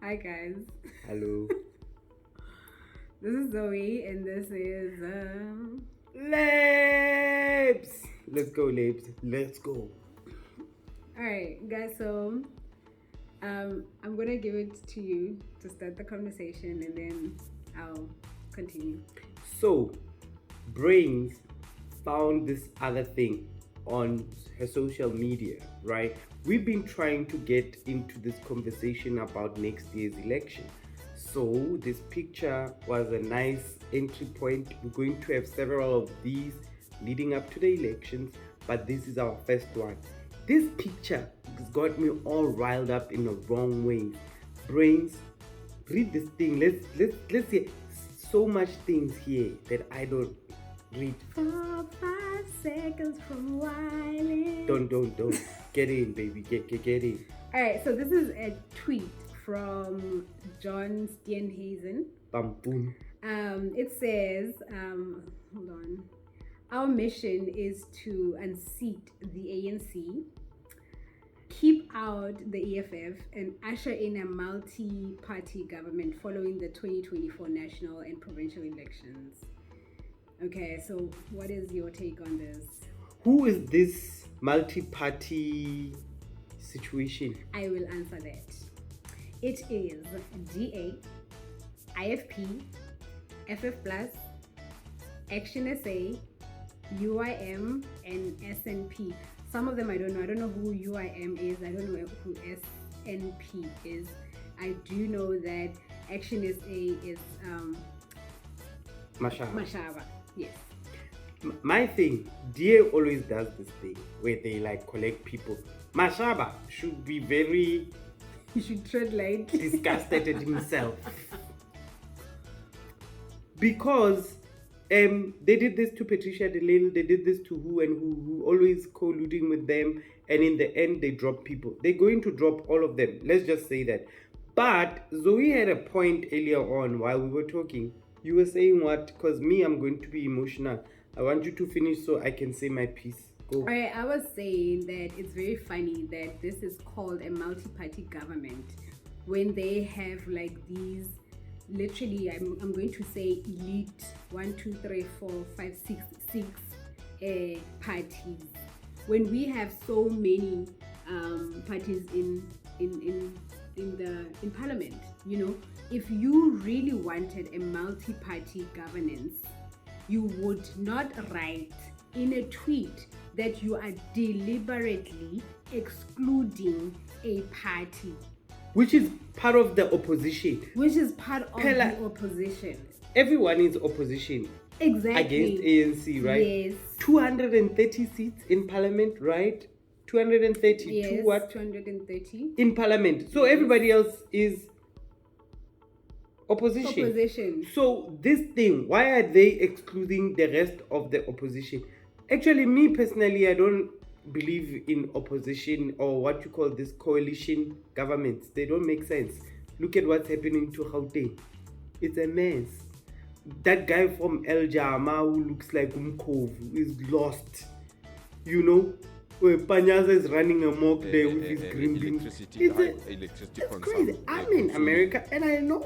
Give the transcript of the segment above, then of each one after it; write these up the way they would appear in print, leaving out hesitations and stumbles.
Hi guys, Hello. this is Zoe and this is Labs! Let's go, Labs. Let's go. alright guys, so I'm gonna give it to you to start the conversation and then I'll continue. So, Brains found this other thing on her social media, right? We've been trying to get into this conversation about next year's election. So, this picture was a nice entry point. We're going to have several of these leading up to the elections, but this is our first one. This picture has got me all riled up in the wrong way. Brains, read this thing. Let's see. So much things here that I don't read. 4 5 seconds from wilding. Don't. Get in, baby. Get in. Alright, so this is a tweet from John Steenhuisen. Bamboon. It says, hold on. Our mission is to unseat the ANC, keep out the EFF, and usher in a multi-party government following the 2024 national and provincial elections. Okay, so what is your take on this? Who is this multi-party situation? I will answer that. It is DA, IFP, FF Plus, Action SA, UIM, and SNP. Some of them I don't know. I don't know who UIM is. I don't know who SNP is. I do know that Action SA is Mashaba. Yes. My thing, DA always does this thing where they like collect people. Mashaba should be very You should tread light. disgusted at himself. Because they did this to Patricia DeLille, they did this to who always colluding with them, and in the end they drop people. They're going to drop all of them. Let's just say that. But Zoe had a point earlier on while we were talking. You were saying what? Because me, I'm going to be emotional. I want you to finish so I can say my piece. Go. Alright, I was saying that it's very funny that this is called a multi-party government when they have like these literally I'm going to say elite 1 2 3 4 5 6 parties, when we have so many parties in parliament. If you really wanted a multi-party governance, you would not write in a tweet that you are deliberately excluding a party, Which is part of the opposition. which is part of the opposition. Everyone is opposition Exactly. against ANC, right? Yes. 230 seats in parliament, right? 230 Yes, to what? 230. In parliament. So everybody else is opposition. Opposition. So this thing, why are they excluding the rest of the opposition? Actually, me personally, I don't believe in opposition or what you call this coalition governments. They don't make sense. Look at what's happening to Gauteng. It's a mess. That guy from El Jama who looks like Umkovu is lost. Where Panyaza is running amok there with his green beans. It's crazy. I'm in America and I know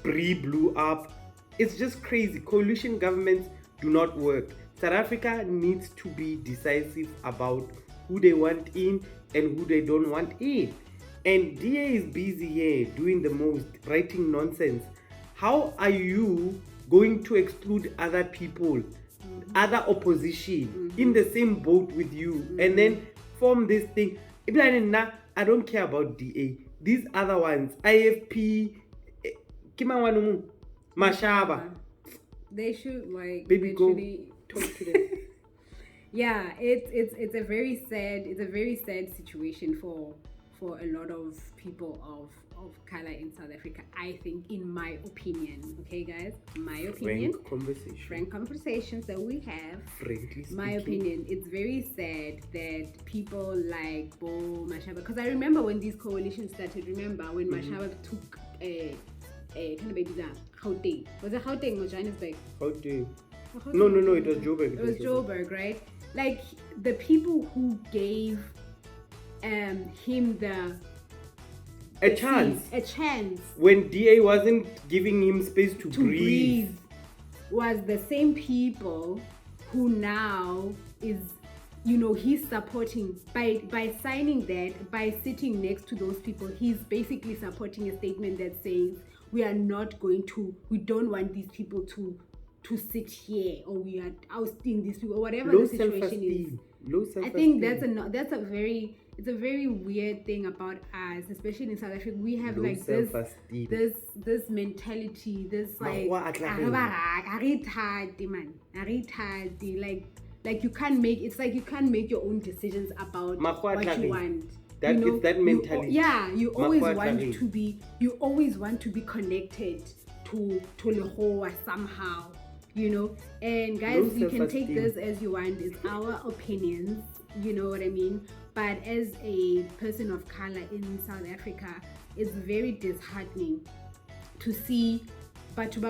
Bree blew up. It's just crazy. Coalition governments do not work. South Africa needs to be decisive about who they want in and who they don't want in. And DA is busy here doing the most, writing nonsense. How are you going to exclude other people, other opposition in the same boat with you, and then form this thing? I don't care about DA. These other ones, IFP, Mashaba. They should like Baby, go literally talk to them. Yeah, it's a very sad situation for a lot of people of color in South Africa, I think, in my opinion. Okay, guys, my opinion. Frank conversations that we have. Frankly speaking. My opinion, it's very sad that people like Bo Mashaba, because I remember when these coalitions started. Remember when Mashaba took a kind of Gauteng. Was it Gauteng or Johannesburg? Gauteng. No, it was Joburg. It was Joburg, right? Like the people who gave him A the chance. scene, a chance When DA wasn't giving him space to breathe. was the same people who now is, you know, he's supporting by signing that, by sitting next to those people, he's basically supporting a statement that says we don't want these people to sit here, or we are ousting these people, or whatever Low the situation is. self-esteem. Low self-esteem. I think it's a very weird thing about us, especially in South Africa. We have Low like self-esteem. this mentality, this like like you can't make, it's like you can't make your own decisions about what you want. That you know, is that mentality. you always want to be connected to Lehoa somehow, you know. And guys, Low you can take self-esteem. this as you want. It's our opinions, you know what I mean? But as a person of color in South Africa, it's very disheartening to see people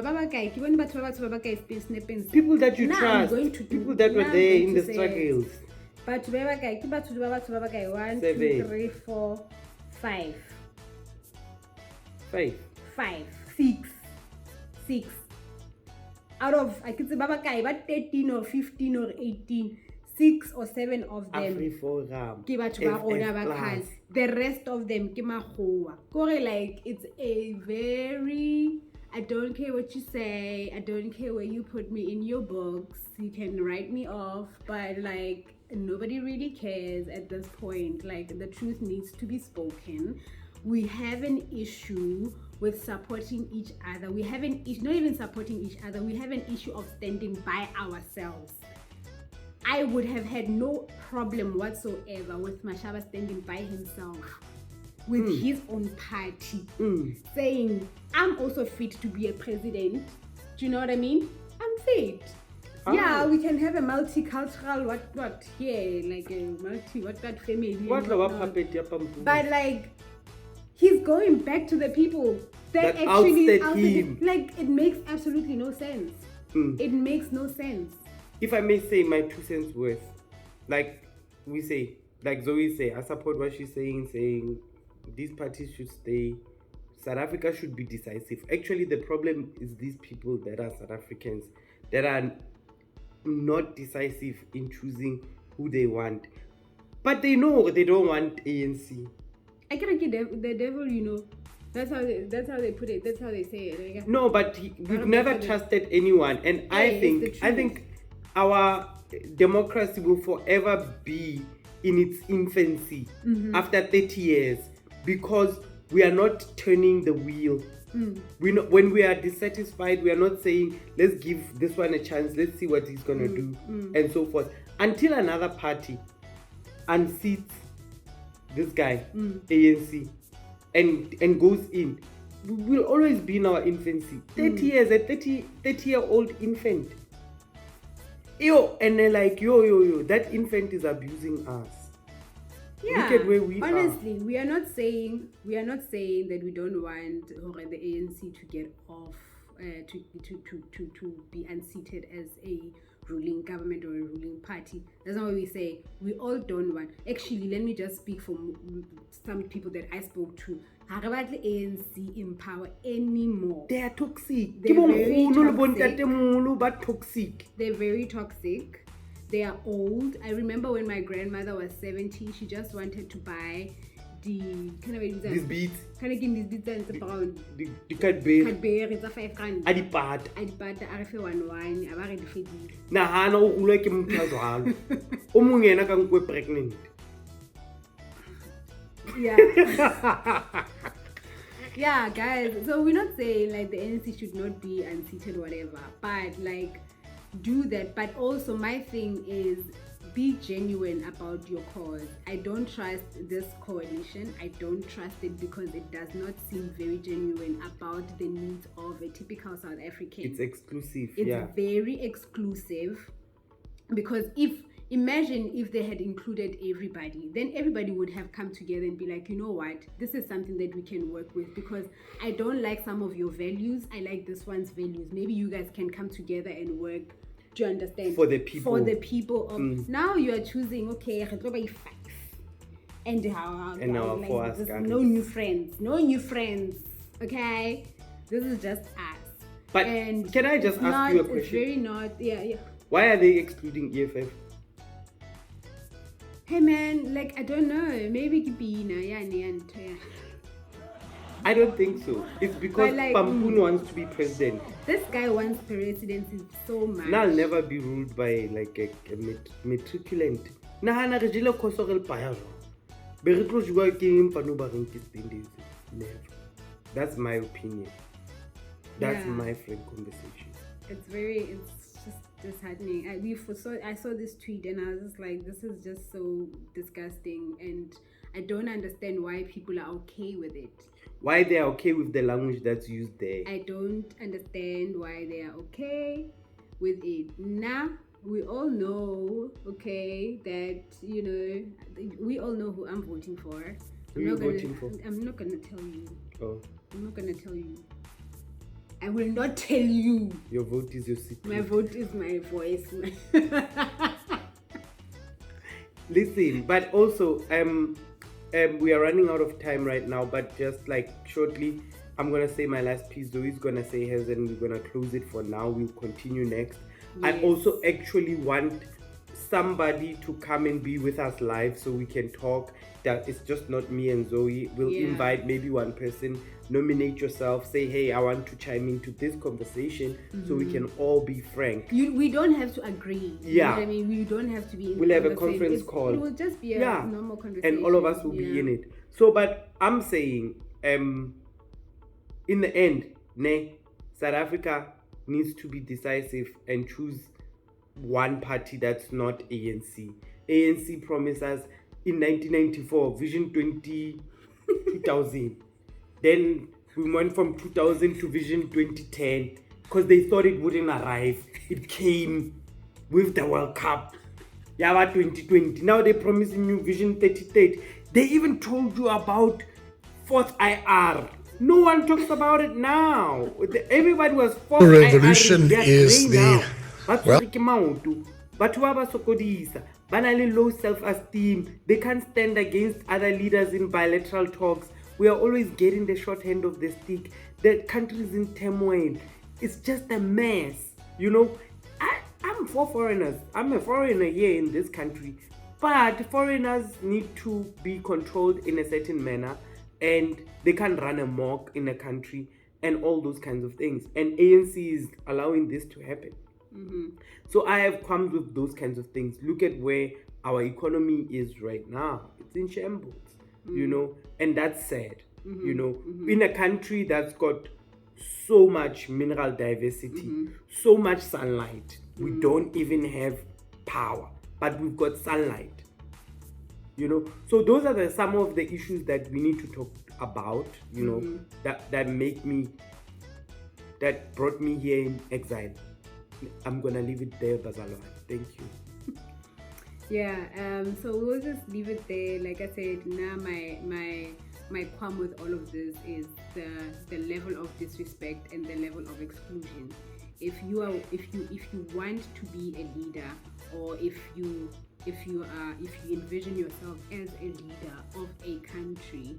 People that you trust, people that were there in the struggles. But 1, 2, 7. 3, 4, 5. 5. 6. Out of, I could say, about 13 or 15 or 18, 6 or 7 of them. Ke batho ba rona ba khale. The rest of them ke makgowa. Kore, like, it's a very, I don't care what you say, I don't care where you put me in your books, you can write me off, but like nobody really cares at this point. Like, the truth needs to be spoken. We have an issue with supporting each other. We have an issue, not even supporting each other, we have an issue of standing by ourselves. I would have had no problem whatsoever with Mashaba standing by himself, with his own party, saying, I'm also fit to be a president. Do you know what I mean? I'm fit. Yeah, we can have a multicultural what here, like a what family. But like, he's going back to the people that actually him. Like, it makes absolutely no sense. It makes no sense. If I may say my 2 cents worth, like we say, like Zoe say, I support what she's saying these parties should stay. South Africa should be decisive. Actually, the problem is these people that are South Africans that are not decisive in choosing who they want. But they know they don't want ANC. I can't get the devil, you know. That's how they put it. That's how they say it. Like, no, but we've never trusted anyone, and I think our democracy will forever be in its infancy after 30 years because we are not turning the wheel. When we are dissatisfied, we are not saying, let's give this one a chance, let's see what he's gonna do, and so forth. Until another party unseats this guy, ANC, and goes in, we will always be in our infancy. 30 years, a 30-year-old infant. And they're like, yo, that infant is abusing us. Yeah, look at where we honestly, we are not saying that we don't want the ANC to get off, to be unseated as a ruling government or a ruling party. That's not what we say. We all don't want. Actually, let me just speak for some people that I spoke to. I don't want the ANC in power anymore. They are toxic. They're toxic. They're very toxic. They are old. I remember when my grandmother was 70, she just wanted to buy these beads. Can I give these beads and it's brown? The Cadbury. It's a 5 rand. Adipata. I refe 1 aba re di fedile. Nahana o rulwa ke motho a jwalo. O mong yena ka nkwe pregnant. Yeah. Yeah, guys. So we're not saying like the ANC should not be unseated, whatever. But like, do that. But also, my thing is, be genuine about your cause. I don't trust this coalition. I don't trust it because it does not seem very genuine about the needs of a typical South African. It's exclusive. It's very exclusive because imagine if they had included everybody, then everybody would have come together and be like, you know what, this is something that we can work with because I don't like some of your values. I like this one's values. Maybe you guys can come together and work. Do you understand? For the people. For the people of now you are choosing, okay, And how And our like, four there's Askaris. no new friends, okay? This is just us. But And can I just it's ask you a It's question? very not, yeah. Why are they excluding EFF? Hey man, like I don't know, maybe Kipina, yeah. I don't think so. It's because But, like, Pampun wants to be president. This guy wants presidency so much. And I'll never be ruled by like a matriculant. Nahana re jele khoso re le paya jwang. Be re tlo jwa ke empa no ba reng ke standards. Never. That's my opinion. That's Yeah. my friend conversation. It's just disheartening. I saw this tweet and I was just like, this is just so disgusting, and I don't understand why people are okay with it. Why they are okay with the language that's used there? I don't understand why they are okay with it. Now, we all know, okay, that, we all know who I'm voting for. Who are you voting for? I'm not going to tell you. Oh, I'm not going to tell you. I will not tell you. your vote is your secret. My vote is my voice. Listen, but also, we are running out of time right now, but just like shortly, I'm gonna say my last piece. Zoe's gonna say hers, and we're gonna close it for now. We'll continue next. I Yes. also actually want somebody to come and be with us live so we can talk. That it's just not me and Zoe. We'll Yeah. invite maybe one person. Nominate yourself. Say, hey, I want to chime into this conversation so we can all be frank. We don't have to agree. You Yeah. know what I mean? We don't have to be in We'll have a the same- conference call. It will just be a Yeah. normal conversation. And all of us will be in it. So, but I'm saying, in the end, South Africa needs to be decisive and choose one party that's not ANC. ANC promised us in 1994, Vision 2000. Then we went from 2000 to Vision 2010 because they thought it wouldn't arrive. It came with the World Cup. Yaba 2020. Now they're promising you Vision 3030. They even told you about Fourth IR. No one talks about it now. Everybody was Fourth The revolution IR. They are is grey the- now. Batho ba ba sokodisa, ba na le low self-esteem. They can't stand against other leaders in bilateral talks. We are always getting the short end of the stick. The country is in turmoil. It's just a mess. I'm for foreigners. I'm a foreigner here in this country. But foreigners need to be controlled in a certain manner, and they can't run amok in a country and all those kinds of things. And ANC is allowing this to happen. So I have come with those kinds of things. Look at where our economy is right now. It's in shambles, and that's sad. In a country that's got so much mineral diversity, so much sunlight. We don't even have power, but we've got sunlight. So those are some of the issues that we need to talk about, that brought me here in exile. I'm gonna leave it there, Bazalwane. Thank you. Yeah, so we'll just leave it there. Like I said, now my qualm with all of this is the level of disrespect and the level of exclusion. If you want to be a leader, or if you envision yourself as a leader of a country,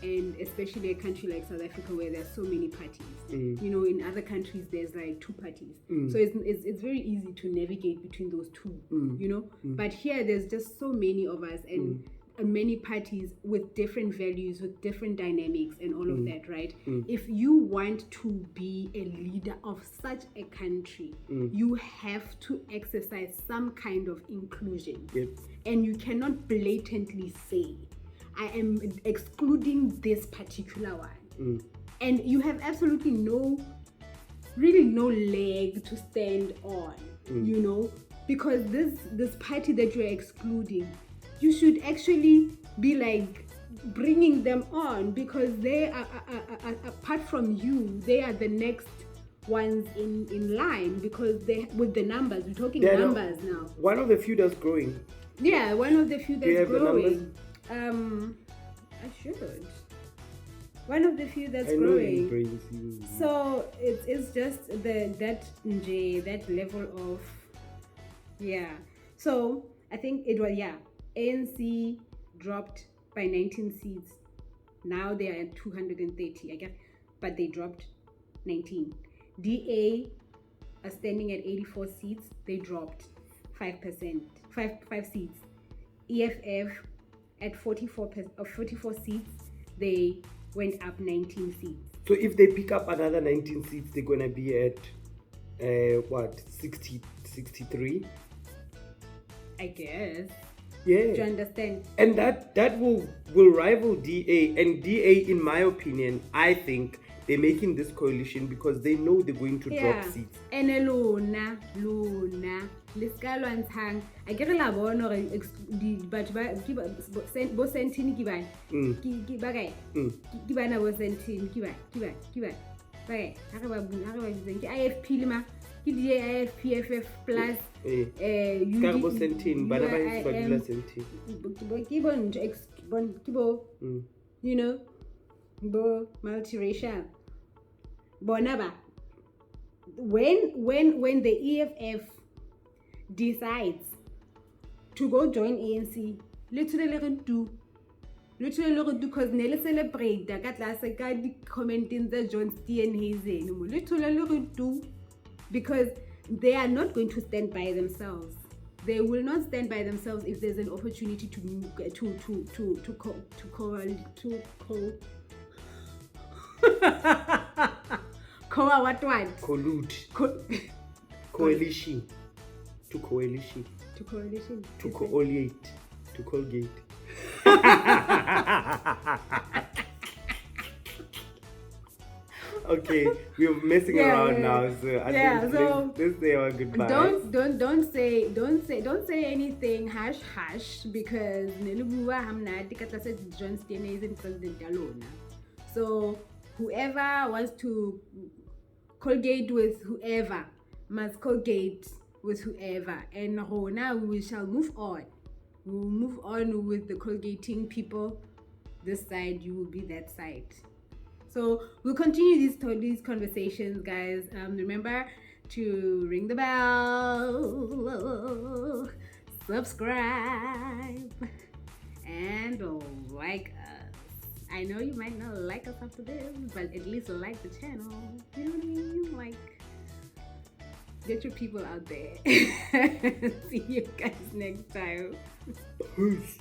and especially a country like South Africa where there's so many parties. In other countries there's like two parties. So it's very easy to navigate between those two, But here there's just so many of us, and many parties with different values, with different dynamics and all of that, right? If you want to be a leader of such a country, you have to exercise some kind of inclusion. Yep. And you cannot blatantly say, I am excluding this particular one. And you have absolutely no leg to stand on, because this party that you're excluding, you should actually be like bringing them on, because they are, apart from you, they are the next ones in line, because they, with the numbers, we're talking numbers now. One of the few that's growing. Yeah, one of the few Do you that's have the growing. I should. One of the few that's I know growing. it brings you. So it's just that level of, yeah. So I think it was ANC, dropped by 19 seats. Now they are at 230, I guess, but they dropped 19. DA are standing at 84 seats. They dropped 5%, 5 seats. EFF at 44 seats. They went up 19 seats. So if they pick up another 19 seats, they're gonna be at 63? I guess. Yeah. Do you understand? And that will rival DA. And DA, in my opinion, I think they're making this coalition because they know they're going to drop seats. And lona le ska lwantshang a ke re la bona gore batho bo Sandton ke bana ke ba kae ke bana bo Sandton ke ba ba kae ha re ba bitseng ke IFP le ma ke DAIFP FF plus ka bo Sandton bana ba ba dula Sandton ke bo you know bo multiracial bona ba when the EFF decides to go join ANC, literally do because nearly celebrate ka tlase ka di commenting the John Steenhuisen literally do because they are not going to stand by themselves. They will not stand by themselves if there's an opportunity to collude coalition to coalition to coalition to coaliate to Colgate. Okay, we're messing around now, so I think let's say our goodbye. Don't say anything hush because Nelubua Hamna said John Steenhuisen president alone. So whoever wants to Colgate with whoever must Colgate with whoever, and now we shall move on. We will move on with the Colgating people. This side, you will be that side. So we'll continue these conversations, guys. Remember to ring the bell, subscribe, and like us. I know you might not like us after this, but at least like the channel. You know what I mean? Like, get your people out there. See you guys next time. Peace.